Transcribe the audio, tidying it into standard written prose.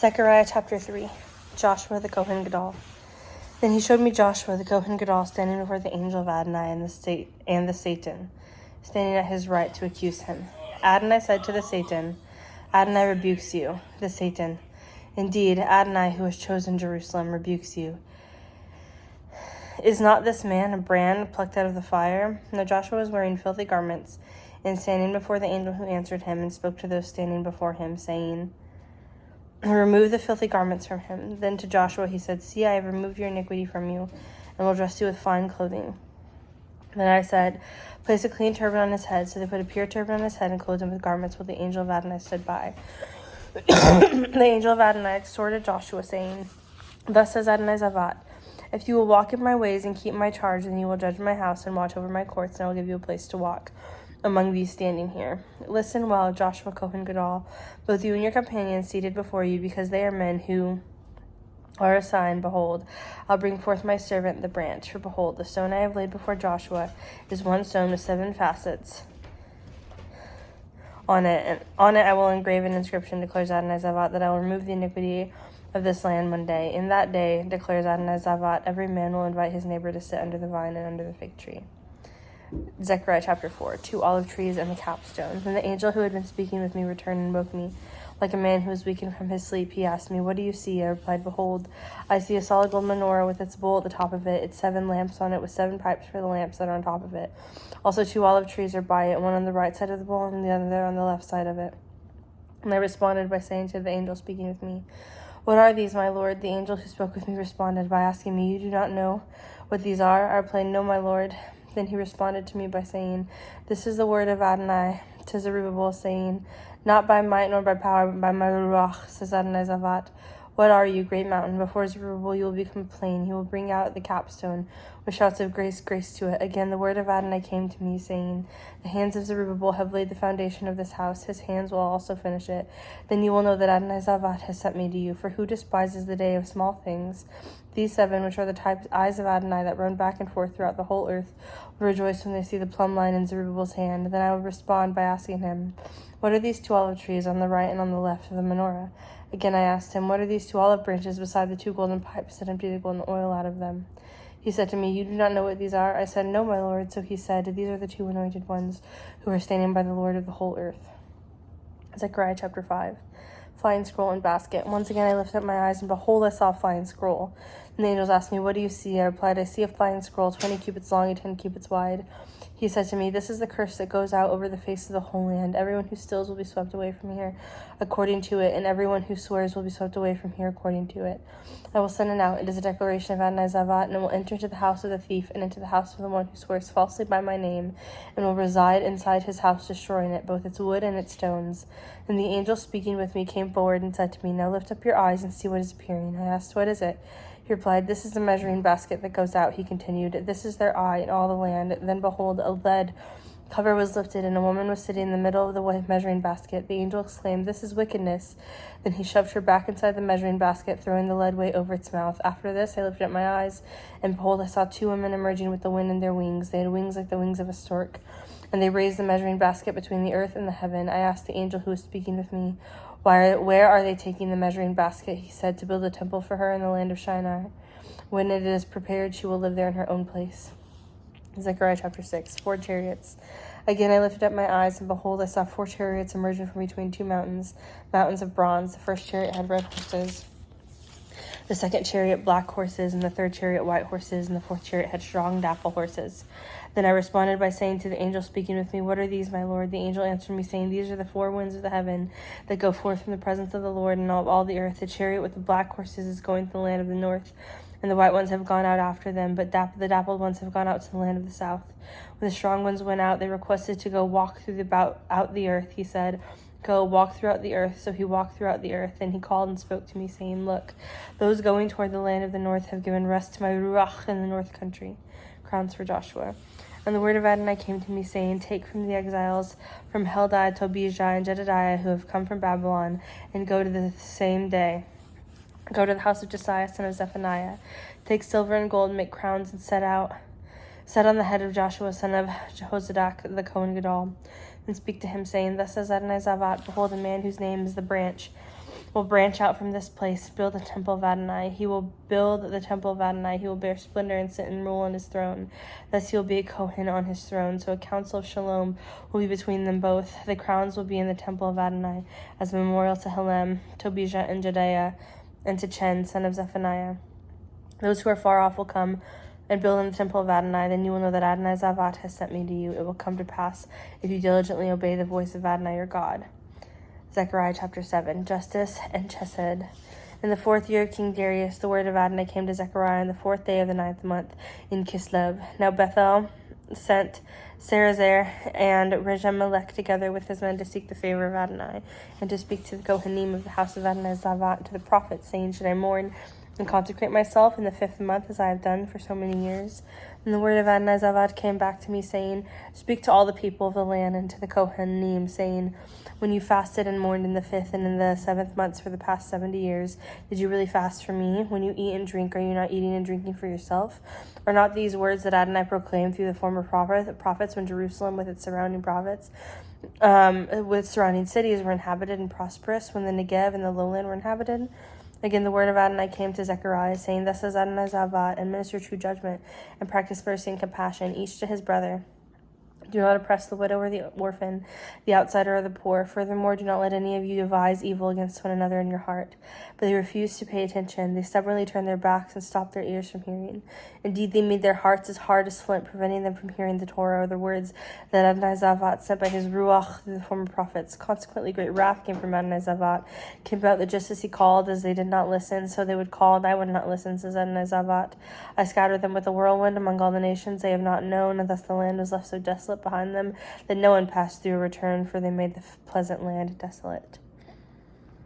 Zechariah chapter 3. Joshua the Kohen Gadol. Then he showed me Joshua the Kohen Gadol standing before the angel of Adonai and the Satan, standing at his right to accuse him. Adonai said to the Satan, Adonai rebukes you, the Satan. Indeed, Adonai, who has chosen Jerusalem, rebukes you. Is not this man a brand plucked out of the fire? Now Joshua was wearing filthy garments, and standing before the angel who answered him, and spoke to those standing before him, saying, Remove the filthy garments from him. Then to Joshua he said, See, I have removed your iniquity from you, and will dress you with fine clothing. Then I said, Place a clean turban on his head. So they put a pure turban on his head and clothed him with garments, while the angel of Adonai stood by. The angel of Adonai exhorted Joshua, saying, Thus says Adonai Zavat, If you will walk in my ways and keep my charge, then you will judge my house and watch over my courts, and I will give you a place to walk among these standing here. Listen well, Joshua Kohen Gadol, both you and your companions seated before you, because they are men who are a sign. Behold, I'll bring forth my servant the branch. For behold, the stone I have laid before Joshua is one stone with 7 facets on it, and on it I will engrave an inscription, declares Adonai Zavat, that I will remove the iniquity of this land one day. In that day, declares Adonai Zavat, every man will invite his neighbor to sit under the vine and under the fig tree. Zechariah chapter 4, 2 olive trees and the capstone. Then the angel who had been speaking with me returned and woke me. Like a man who is weakened from his sleep, he asked me, What do you see? I replied, Behold, I see a solid gold menorah with its bowl at the top of it, its 7 lamps on it, with 7 pipes for the lamps that are on top of it. Also 2 olive trees are by it, one on the right side of the bowl and the other on the left side of it. And I responded by saying to the angel speaking with me, What are these, my lord? The angel who spoke with me responded by asking me, You do not know what these are? I replied, No, my lord. Then he responded to me by saying, This is the word of Adonai to Zerubbabel, saying, Not by might nor by power, but by my ruach, says Adonai Zavat. What are you, great mountain? Before Zerubbabel you will become plain. He will bring out the capstone with shouts of grace, grace to it. Again the word of Adonai came to me, saying, The hands of Zerubbabel have laid the foundation of this house. His hands will also finish it. Then you will know that Adonai Zavat has sent me to you. For who despises the day of small things? These 7, which are the eyes of Adonai that run back and forth throughout the whole earth, will rejoice when they see the plumb line in Zerubbabel's hand. Then I will respond by asking him, What are these 2 olive trees on the right and on the left of the menorah? Again I asked him, What are these 2 olive branches beside the 2 golden pipes that empty the golden oil out of them? He said to me, You do not know what these are? I said, No, my lord. So he said, These are the 2 anointed ones who are standing by the Lord of the whole earth. Zechariah chapter 5. Flying scroll and basket. Once again I lifted up my eyes, and behold, I saw a flying scroll. And the angels asked me, What do you see? I replied, I see a flying scroll, 20 cubits long and 10 cubits wide. He said to me, This is the curse that goes out over the face of the whole land. Everyone who steals will be swept away from here according to it, and everyone who swears will be swept away from here according to it. I will send it out. It is a declaration of Adonai Zavat, and it will enter into the house of the thief and into the house of the one who swears falsely by my name, and will reside inside his house, destroying it, both its wood and its stones. And the angel speaking with me came forward and said to me, Now lift up your eyes and see what is appearing. I asked, What is it? He replied, This is the measuring basket that goes out. He continued, This is their eye in all the land. Then behold, a lead cover was lifted, and a woman was sitting in the middle of the measuring basket. The angel exclaimed, This is wickedness. Then he shoved her back inside the measuring basket, throwing the lead weight over its mouth. After this, I lifted up my eyes, and behold, I saw 2 women emerging with the wind in their wings. They had wings like the wings of a stork, and they raised the measuring basket between the earth and the heaven. I asked the angel who was speaking with me, Where are they taking the measuring basket? He said, To build a temple for her in the land of Shinar. When it is prepared, she will live there in her own place. Zechariah chapter 6, 4 chariots. Again I lifted up my eyes, and behold, I saw 4 chariots emerging from between 2 mountains of bronze. The first chariot had red horses, the second chariot black horses, and the third chariot white horses, and the fourth chariot had strong dapple horses. Then I responded by saying to the angel speaking with me, What are these, my lord? The angel answered me, saying, These are the 4 winds of the heaven that go forth from the presence of the Lord and all the earth. The chariot with the black horses is going to the land of the north, and the white ones have gone out after them, but the dappled ones have gone out to the land of the south. When the strong ones went out, they requested to go walk out the earth. He said, Go, walk throughout the earth. So he walked throughout the earth. Then he called and spoke to me, saying, Look, those going toward the land of the north have given rest to my ruach in the north country. Crowns for Joshua. And the word of Adonai came to me, saying, Take from the exiles from Heldai, Tobijah, and Jedediah, who have come from Babylon, and go to the house of Josiah, son of Zephaniah. Take silver and gold, make crowns, and set on the head of Joshua, son of Jehozadak, the Kohen Gadol. And speak to him, saying, Thus says Adonai Zavat, Behold, a man whose name is the branch, will branch out from this place, build the temple of Adonai. He will build the temple of Adonai. He will bear splendor and sit and rule on his throne. Thus he will be a Kohen on his throne. So a council of shalom will be between them both. The crowns will be in the temple of Adonai as a memorial to Helem, Tobijah, and Jedaiah, and to Chen, son of Zephaniah. Those who are far off will come and build in the temple of Adonai. Then you will know that Adonai Zavat has sent me to you. It will come to pass if you diligently obey the voice of Adonai your God. Zechariah chapter 7, Justice and Chesed. In the 4th year of King Darius, the word of Adonai came to Zechariah on the 4th day of the 9th month in Kislev. Now Bethel sent Sarazer and Regemelech together with his men to seek the favor of Adonai, and to speak to the Kohanim of the house of Adonai Zavat, to the prophets, saying, Should I mourn and consecrate myself in the 5th month, as I have done for so many years? And the word of Adonai Zavat came back to me, saying, Speak to all the people of the land and to the Kohanim, saying, When you fasted and mourned in the 5th and in the 7th months for the past 70 years, did you really fast for me? When you eat and drink, are you not eating and drinking for yourself? Are not these words that Adonai proclaimed through the former prophets when Jerusalem with its surrounding with surrounding cities were inhabited and prosperous, when the Negev and the lowland were inhabited? Again, the word of Adonai came to Zechariah, saying, Thus says Adonai Zavat, administer true judgment, and practice mercy and compassion, each to his brother. Do not oppress the widow or the orphan, the outsider or the poor. Furthermore, do not let any of you devise evil against one another in your heart. But they refused to pay attention. They stubbornly turned their backs and stopped their ears from hearing. Indeed, they made their hearts as hard as flint, preventing them from hearing the Torah or the words that Adonai Zavat sent by his Ruach through the former prophets. Consequently, great wrath came from Adonai Zavat, came about that just as he called, as they did not listen, so they would call, and I would not listen, says Adonai Zavat. I scattered them with a whirlwind among all the nations they have not known, and thus the land was left so desolate behind them that no one passed through or returned, for they made the pleasant land desolate.